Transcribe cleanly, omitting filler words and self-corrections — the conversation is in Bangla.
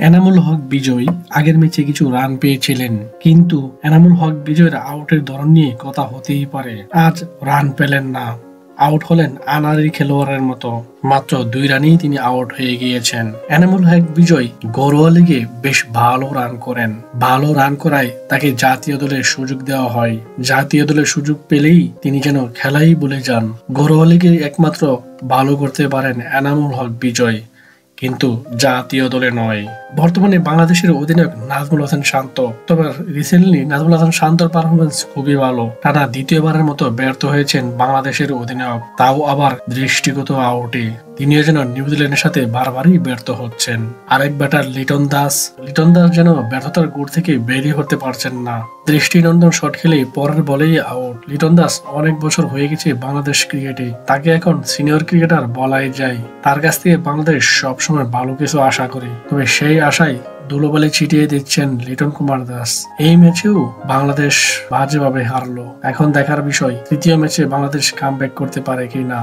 এনামুল হক বিজয় আগের ম্যাচে কিছু রান পেয়েছিলেন, কিন্তু এনামুল হক বিজয়ের আউটের ধরন নিয়ে কথা হতেই পারে। আজ রান পেলেন না, আউট হলেন আনারি খেলোয়াড়ের মতো। মাত্র 2 রানেই তিনি আউট হয়ে গিয়েছেন। এনামুল হক বিজয় ঘরোয়া লিগে বেশ ভালো রান করেন। ভালো রান করায় তাকে জাতীয় দলের সুযোগ দেওয়া হয়। জাতীয় দলের সুযোগ পেলেই তিনি যেন খেলাই ভুলে যান। ঘরোয়া লিগে একমাত্র ভালো করতে পারেন এনামুল হক বিজয়, কিন্তু জাতীয় দলে নয়। বর্তমানে বাংলাদেশের অধিনায়ক নাজমুল হাসান শান্ত। তবে রিসেন্টলি নাজমুল হাসান শান্তর পারফরমেন্স খুবই ভালো। টানা দ্বিতীয়বারের মতো ব্যর্থ হয়েছেন বাংলাদেশের অধিনায়ক, তাও আবার দৃষ্টিগত আউটে। তিনিও যেন নিউজিল্যান্ডের সাথে বারবারই ব্যর্থ হচ্ছেন। আরেক ব্যাটার লিটন দাস যেন ব্যর্থতার গুড় থেকে বেরিয়ে হতে পারছেন না। দৃষ্টিনন্দন শট খেলে পরের বলেই আউট। লিটন দাস অনেক বছর হয়ে গেছে বাংলাদেশ ক্রিকেটে, তাকে এখন সিনিয়র ক্রিকেটার বলাই যায়। তার কাছ থেকে বাংলাদেশ সবসময় ভালো কিছু আশা করে, তবে সেই আশায় ধুলোবালি ছিটিয়ে দিচ্ছেন লিটন কুমার দাস। এই ম্যাচেও বাংলাদেশ বাজেভাবে হারলো। এখন দেখার বিষয় তৃতীয় ম্যাচে বাংলাদেশ কামব্যাক করতে পারে কিনা।